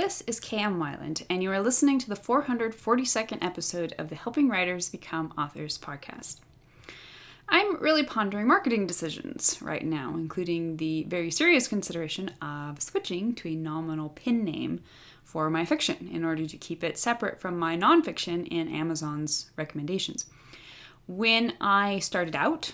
This is KM Wyland, and you are listening to the 442nd episode of the Helping Writers Become Authors podcast. I'm really pondering marketing decisions right now, including the very serious consideration of switching to a nominal pen name for my fiction in order to keep it separate from my nonfiction in Amazon's recommendations. When I started out,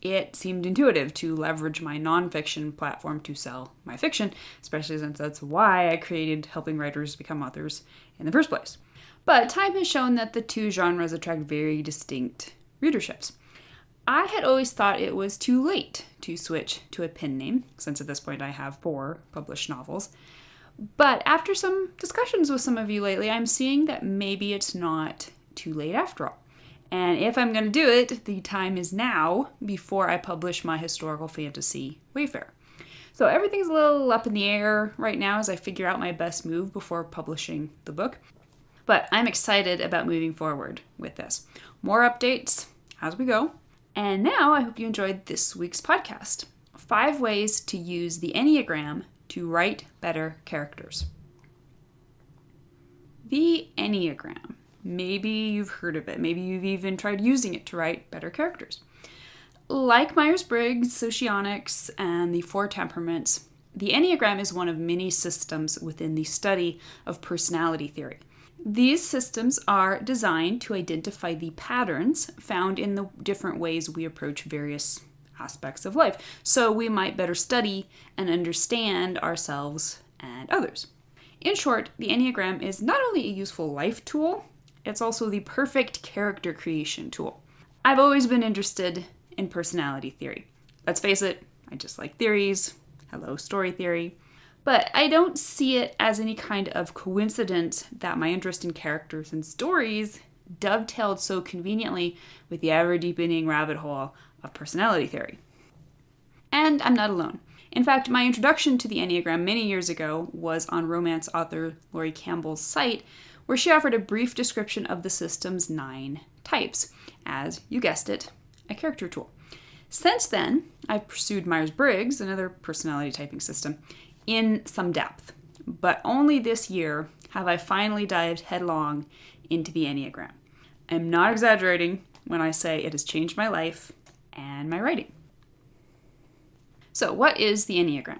it seemed intuitive to leverage my nonfiction platform to sell my fiction, especially since that's why I created Helping Writers Become Authors in the first place. But time has shown that the two genres attract very distinct readerships. I had always thought it was too late to switch to a pen name, since at this point I have 4 published novels. But after some discussions with some of you lately, I'm seeing that maybe it's not too late after all. And if I'm going to do it, the time is now before I publish my historical fantasy Wayfarer. So everything's a little up in the air right now as I figure out my best move before publishing the book. But I'm excited about moving forward with this. More updates as we go. And now I hope you enjoyed this week's podcast. 5 ways to use the Enneagram to write better characters. The Enneagram. Maybe you've heard of it. Maybe you've even tried using it to write better characters. Like Myers-Briggs, Socionics, and the 4 temperaments, the Enneagram is one of many systems within the study of personality theory. These systems are designed to identify the patterns found in the different ways we approach various aspects of life, so we might better study and understand ourselves and others. In short, the Enneagram is not only a useful life tool, it's also the perfect character creation tool. I've always been interested in personality theory. Let's face it, I just like theories. Hello, story theory. But I don't see it as any kind of coincidence that my interest in characters and stories dovetailed so conveniently with the ever-deepening rabbit hole of personality theory. And I'm not alone. In fact, my introduction to the Enneagram many years ago was on romance author Laurie Campbell's site, where she offered a brief description of the system's 9 types, as, you guessed it, a character tool. Since then, I've pursued Myers-Briggs, another personality typing system, in some depth. But only this year have I finally dived headlong into the Enneagram. I'm not exaggerating when I say it has changed my life and my writing. So, what is the Enneagram?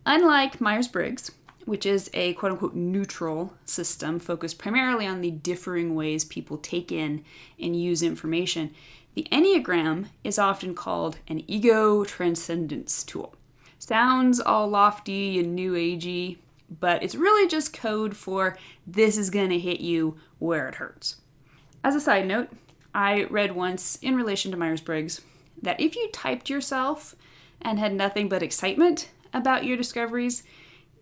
Unlike Myers-Briggs, which is a quote-unquote neutral system focused primarily on the differing ways people take in and use information, the Enneagram is often called an ego transcendence tool. Sounds all lofty and new agey, but it's really just code for this is going to hit you where it hurts. As a side note, I read once in relation to Myers-Briggs that if you typed yourself and had nothing but excitement about your discoveries,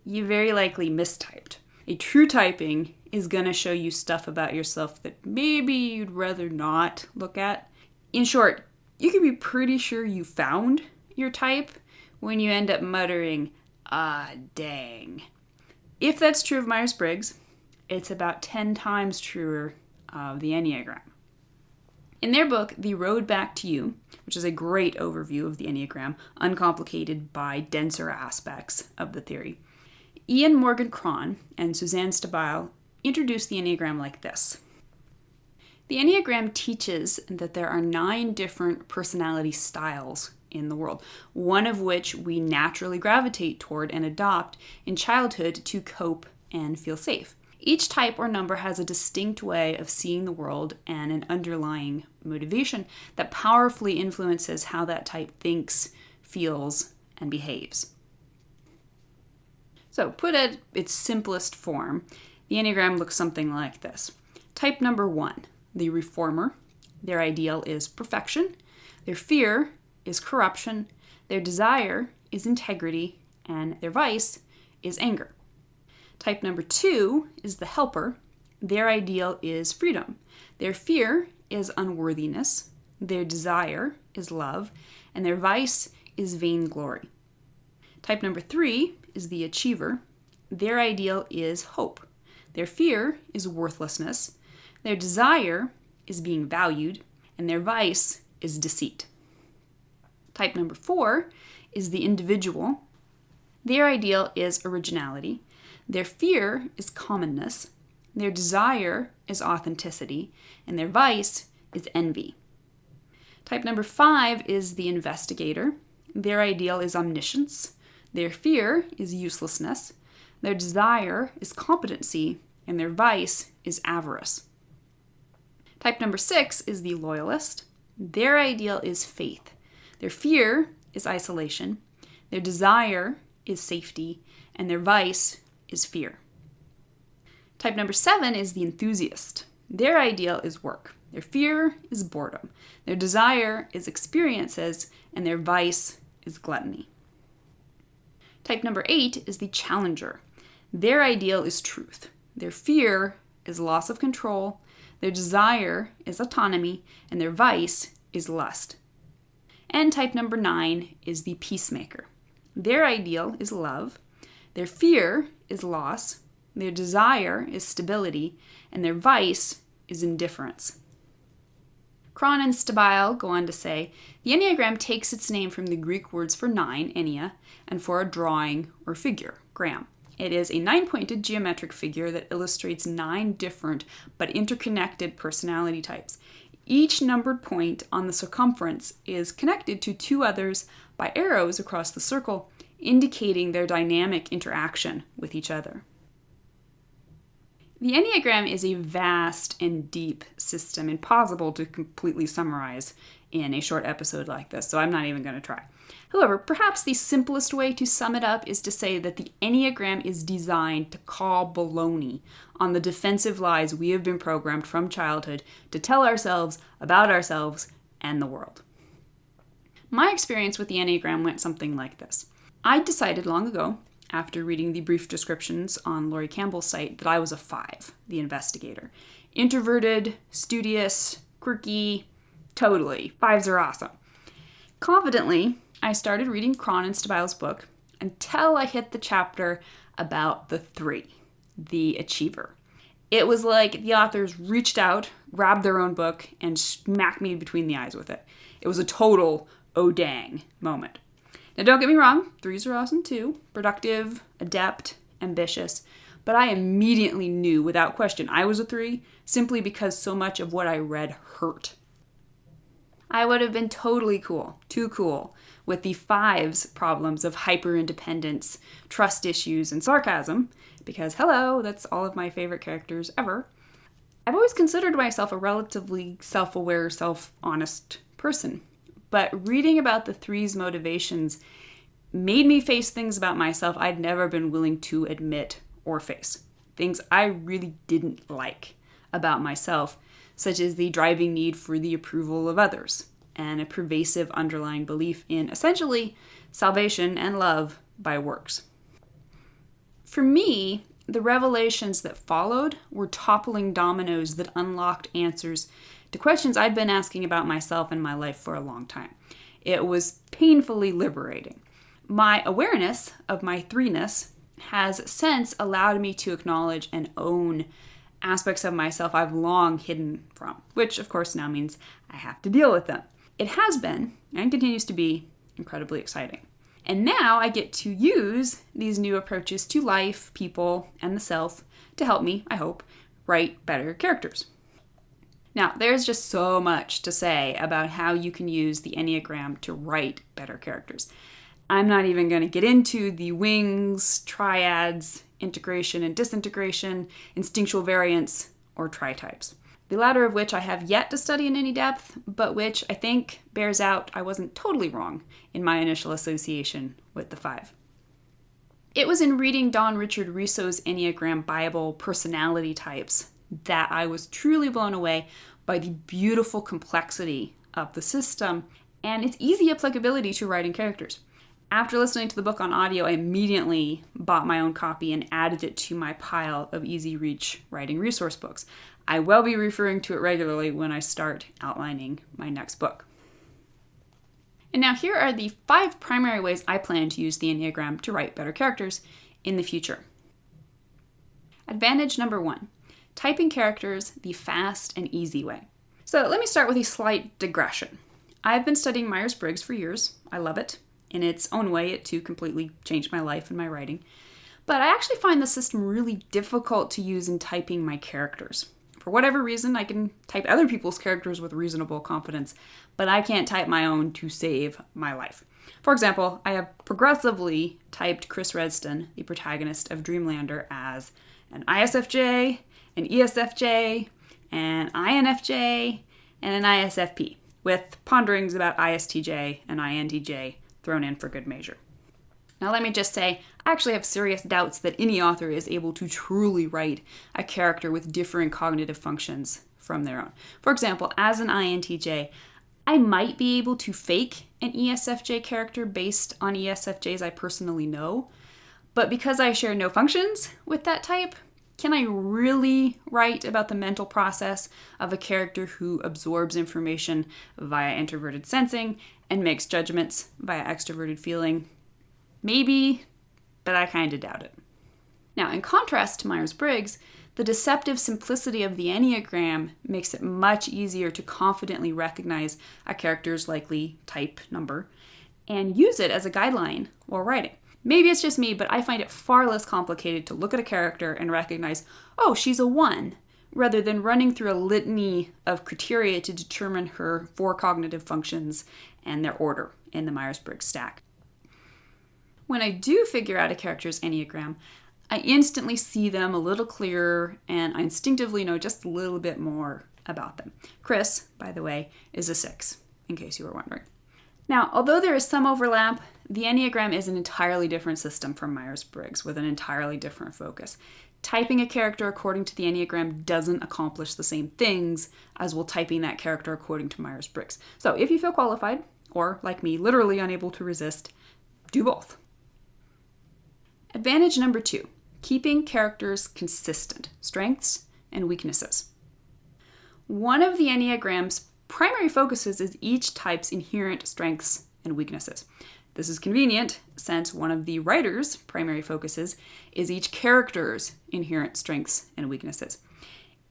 you very likely mistyped. A true typing is going to show you stuff about yourself that maybe you'd rather not look at. In short, you can be pretty sure you found your type when you end up muttering, "Ah, dang." If that's true of Myers-Briggs, it's about 10 times truer of the Enneagram. In their book, The Road Back to You, which is a great overview of the Enneagram, uncomplicated by denser aspects of the theory, Ian Morgan Cron and Suzanne Stabile introduced the Enneagram like this. The Enneagram teaches that there are 9 different personality styles in the world, one of which we naturally gravitate toward and adopt in childhood to cope and feel safe. Each type or number has a distinct way of seeing the world and an underlying motivation that powerfully influences how that type thinks, feels, and behaves. So, put at its simplest form, the Enneagram looks something like this. Type number 1, the reformer. Their ideal is perfection. Their fear is corruption. Their desire is integrity. And their vice is anger. Type number 2 is the helper. Their ideal is freedom. Their fear is unworthiness. Their desire is love. And their vice is vainglory. Type number 3 is the achiever. Their ideal is hope. Their fear is worthlessness. Their desire is being valued. And their vice is deceit. Type number 4 is the individual. Their ideal is originality. Their fear is commonness. Their desire is authenticity. And their vice is envy. Type number 5 is the investigator. Their ideal is omniscience. Their fear is uselessness. Their desire is competency. And their vice is avarice. Type number 6 is the loyalist. Their ideal is faith. Their fear is isolation. Their desire is safety. And their vice is fear. Type number 7 is the enthusiast. Their ideal is work. Their fear is boredom. Their desire is experiences. And their vice is gluttony. Type number 8 is the challenger. Their ideal is truth. Their fear is loss of control. Their desire is autonomy. And their vice is lust. And type number 9 is the peacemaker. Their ideal is love. Their fear is loss. Their desire is stability. And their vice is indifference. Cron and Stabile go on to say, the Enneagram takes its name from the Greek words for 9, ennea, and for a drawing or figure, gram. It is a 9-pointed geometric figure that illustrates 9 different but interconnected personality types. Each numbered point on the circumference is connected to 2 others by arrows across the circle, indicating their dynamic interaction with each other. The Enneagram is a vast and deep system, impossible to completely summarize in a short episode like this, so I'm not even going to try. However, perhaps the simplest way to sum it up is to say that the Enneagram is designed to call baloney on the defensive lies we have been programmed from childhood to tell ourselves about ourselves and the world. My experience with the Enneagram went something like this. I decided long ago, after reading the brief descriptions on Laurie Campbell's site, that I was a 5, the investigator. Introverted, studious, quirky, totally. 5s are awesome. Confidently, I started reading Cron and Stabile's book until I hit the chapter about the 3, the achiever. It was like the authors reached out, grabbed their own book, and smacked me between the eyes with it. It was a total oh dang moment. Now don't get me wrong, 3s are awesome too. Productive, adept, ambitious. But I immediately knew without question I was a 3 simply because so much of what I read hurt. I would have been totally cool, too cool, with the 5's problems of hyper-independence, trust issues, and sarcasm, because hello, that's all of my favorite characters ever. I've always considered myself a relatively self-aware, self-honest person. But reading about the 3's motivations made me face things about myself I'd never been willing to admit or face. Things I really didn't like about myself, such as the driving need for the approval of others, and a pervasive underlying belief in, essentially, salvation and love by works. For me, the revelations that followed were toppling dominoes that unlocked answers to questions I'd been asking about myself and my life for a long time. It was painfully liberating. My awareness of my 3-ness has since allowed me to acknowledge and own aspects of myself I've long hidden from, which of course now means I have to deal with them. It has been, and continues to be, incredibly exciting. And now I get to use these new approaches to life, people, and the self to help me, I hope, write better characters. Now, there's just so much to say about how you can use the Enneagram to write better characters. I'm not even going to get into the wings, triads, integration and disintegration, instinctual variants, or tri-types. The latter of which I have yet to study in any depth, but which I think bears out I wasn't totally wrong in my initial association with the 5. It was in reading Don Richard Risso's Enneagram Bible personality types that I was truly blown away by the beautiful complexity of the system and its easy applicability to writing characters. After listening to the book on audio, I immediately bought my own copy and added it to my pile of easy reach writing resource books. I will be referring to it regularly when I start outlining my next book. And now here are the 5 primary ways I plan to use the Enneagram to write better characters in the future. Advantage number 1. Typing characters the fast and easy way. So let me start with a slight digression. I've been studying Myers-Briggs for years. I love it. In its own way, it too completely changed my life and my writing. But I actually find the system really difficult to use in typing my characters. For whatever reason, I can type other people's characters with reasonable confidence, but I can't type my own to save my life. For example, I have progressively typed Chris Redston, the protagonist of Dreamlander, as an ISFJ, an ESFJ, an INFJ, and an ISFP, with ponderings about ISTJ and INTJ thrown in for good measure. Now let me just say, I actually have serious doubts that any author is able to truly write a character with differing cognitive functions from their own. For example, as an INTJ, I might be able to fake an ESFJ character based on ESFJs I personally know, but because I share no functions with that type, can I really write about the mental process of a character who absorbs information via introverted sensing and makes judgments via extroverted feeling? Maybe, but I kind of doubt it. Now, in contrast to Myers-Briggs, the deceptive simplicity of the Enneagram makes it much easier to confidently recognize a character's likely type number and use it as a guideline while writing. Maybe it's just me, but I find it far less complicated to look at a character and recognize, oh, she's a 1, rather than running through a litany of criteria to determine her 4 cognitive functions and their order in the Myers-Briggs stack. When I do figure out a character's Enneagram, I instantly see them a little clearer and I instinctively know just a little bit more about them. Chris, by the way, is a 6, in case you were wondering. Now, although there is some overlap, the Enneagram is an entirely different system from Myers-Briggs with an entirely different focus. Typing a character according to the Enneagram doesn't accomplish the same things as will typing that character according to Myers-Briggs. So if you feel qualified, or like me, literally unable to resist, do both. Advantage number 2, keeping characters consistent, strengths and weaknesses. One of the Enneagram's primary focuses is each type's inherent strengths and weaknesses. This is convenient since one of the writer's primary focuses is each character's inherent strengths and weaknesses.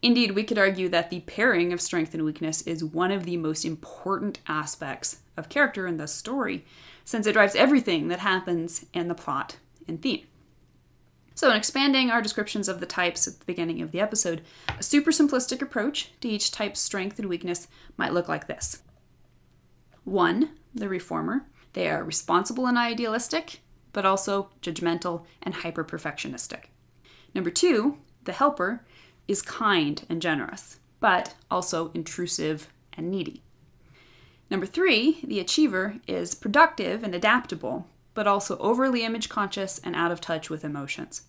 Indeed, we could argue that the pairing of strength and weakness is one of the most important aspects of character in the story, since it drives everything that happens in the plot and theme. So in expanding our descriptions of the types at the beginning of the episode, a super simplistic approach to each type's strength and weakness might look like this. 1, the reformer. They are responsible and idealistic, but also judgmental and hyper-perfectionistic. Number 2, the helper, is kind and generous, but also intrusive and needy. Number 3, the achiever, is productive and adaptable, but also overly image-conscious and out of touch with emotions.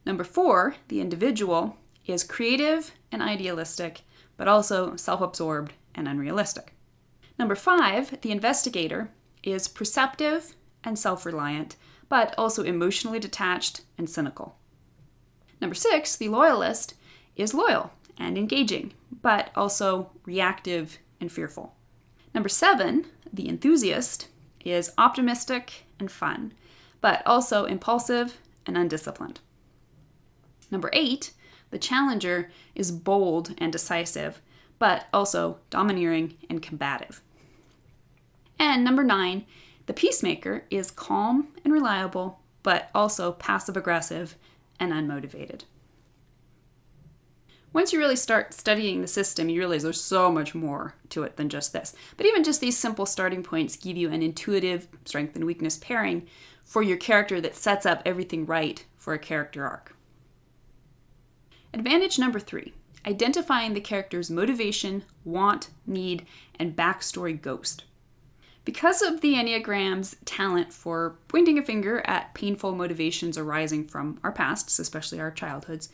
Number 4, the individual, is creative and idealistic, but also self-absorbed and unrealistic. Number 5, the investigator, is perceptive and self-reliant, but also emotionally detached and cynical. Number 6, the loyalist, is loyal and engaging, but also reactive and fearful. Number 7, the enthusiast, is optimistic and fun, but also impulsive and undisciplined. Number 8, the challenger, is bold and decisive, but also domineering and combative. And number 9, the peacemaker, is calm and reliable, but also passive-aggressive and unmotivated. Once you really start studying the system, you realize there's so much more to it than just this. But even just these simple starting points give you an intuitive strength and weakness pairing for your character that sets up everything right for a character arc. Advantage number 3, identifying the character's motivation, want, need, and backstory ghost. Because of the Enneagram's talent for pointing a finger at painful motivations arising from our pasts, especially our childhoods,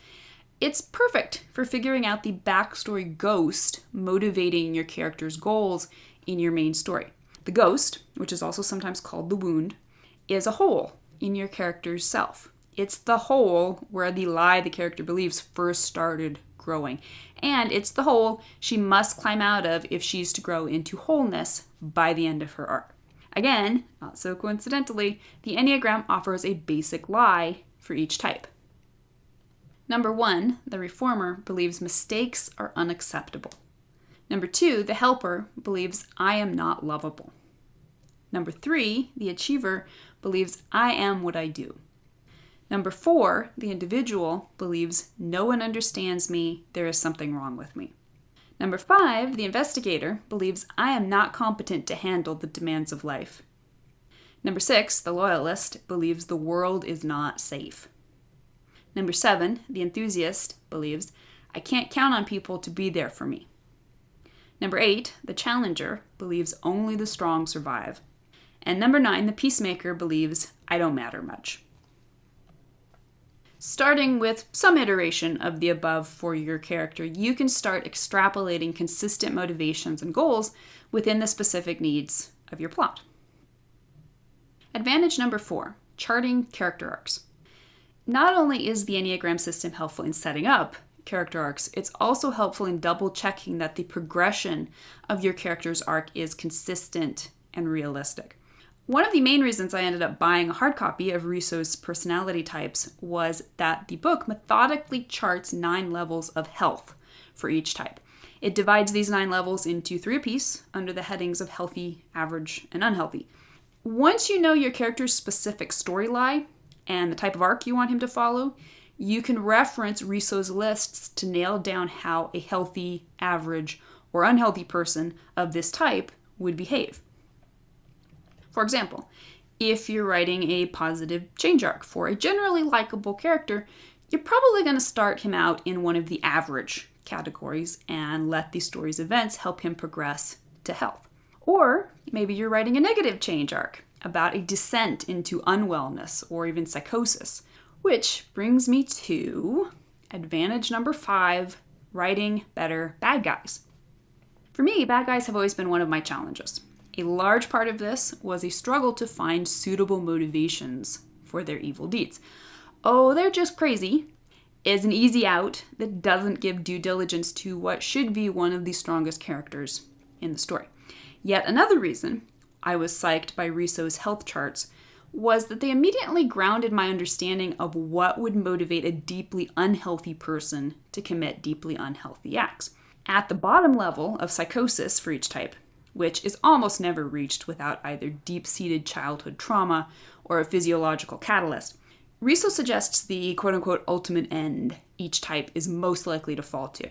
it's perfect for figuring out the backstory ghost motivating your character's goals in your main story. The ghost, which is also sometimes called the wound, is a hole in your character's self. It's the hole where the lie the character believes first started growing. And it's the hole she must climb out of if she's to grow into wholeness by the end of her arc. Again, not so coincidentally, the Enneagram offers a basic lie for each type. Number 1, the reformer, believes mistakes are unacceptable. Number 2, the helper, believes I am not lovable. Number 3, the achiever, believes I am what I do. Number 4, the individual believes no one understands me, there is something wrong with me. Number 5, the investigator believes I am not competent to handle the demands of life. Number 6, the loyalist believes the world is not safe. Number 7, the enthusiast believes I can't count on people to be there for me. Number 8, the challenger believes only the strong survive. And number 9, the peacemaker believes I don't matter much. Starting with some iteration of the above for your character, you can start extrapolating consistent motivations and goals within the specific needs of your plot. Advantage number 4, charting character arcs. Not only is the Enneagram system helpful in setting up character arcs, it's also helpful in double checking that the progression of your character's arc is consistent and realistic. One of the main reasons I ended up buying a hard copy of Risso's personality types was that the book methodically charts 9 levels of health for each type. It divides these 9 levels into 3 apiece under the headings of healthy, average, and unhealthy. Once you know your character's specific storyline and the type of arc you want him to follow, you can reference Risso's lists to nail down how a healthy, average, or unhealthy person of this type would behave. For example, if you're writing a positive change arc for a generally likable character, you're probably going to start him out in one of the average categories and let the story's events help him progress to health. Or maybe you're writing a negative change arc about a descent into unwellness or even psychosis, which brings me to advantage number 5, writing better bad guys. For me, bad guys have always been one of my challenges. A large part of this was a struggle to find suitable motivations for their evil deeds. Oh, they're just crazy is an easy out that doesn't give due diligence to what should be one of the strongest characters in the story. Yet another reason I was psyched by Risso's health charts was that they immediately grounded my understanding of what would motivate a deeply unhealthy person to commit deeply unhealthy acts. At the bottom level of psychosis for each type, which is almost never reached without either deep-seated childhood trauma or a physiological catalyst, Risso suggests the quote-unquote ultimate end each type is most likely to fall to.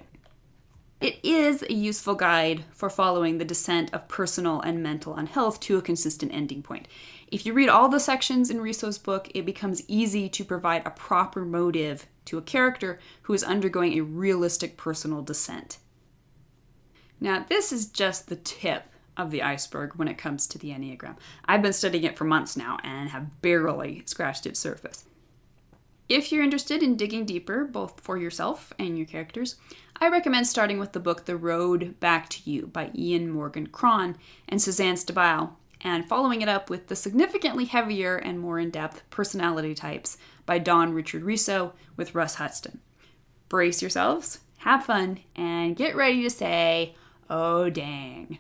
It is a useful guide for following the descent of personal and mental unhealth to a consistent ending point. If you read all the sections in Risso's book, it becomes easy to provide a proper motive to a character who is undergoing a realistic personal descent. Now, this is just the tip of the iceberg when it comes to the Enneagram. I've been studying it for months now and have barely scratched its surface. If you're interested in digging deeper, both for yourself and your characters, I recommend starting with the book The Road Back to You by Ian Morgan Cron and Suzanne Stabile, and following it up with the significantly heavier and more in-depth Personality Types by Don Richard Risso with Russ Hutton. Brace yourselves, have fun, and get ready to say, "Oh dang."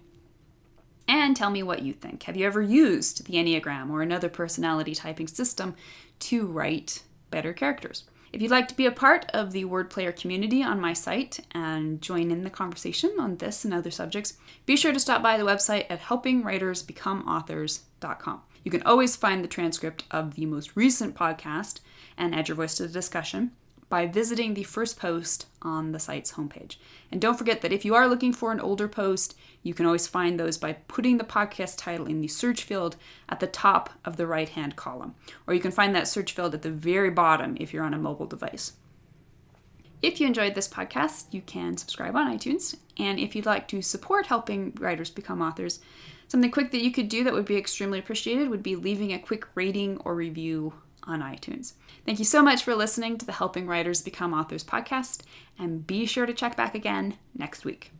And tell me what you think. Have you ever used the Enneagram or another personality typing system to write better characters? If you'd like to be a part of the Word Player community on my site and join in the conversation on this and other subjects, be sure to stop by the website at helpingwritersbecomeauthors.com. You can always find the transcript of the most recent podcast and add your voice to the discussion by visiting the first post on the site's homepage. And don't forget that if you are looking for an older post, you can always find those by putting the podcast title in the search field at the top of the right-hand column. Or you can find that search field at the very bottom if you're on a mobile device. If you enjoyed this podcast, you can subscribe on iTunes. And if you'd like to support helping writers become authors, something quick that you could do that would be extremely appreciated would be leaving a quick rating or review on iTunes. Thank you so much for listening to the Helping Writers Become Authors podcast, and be sure to check back again next week.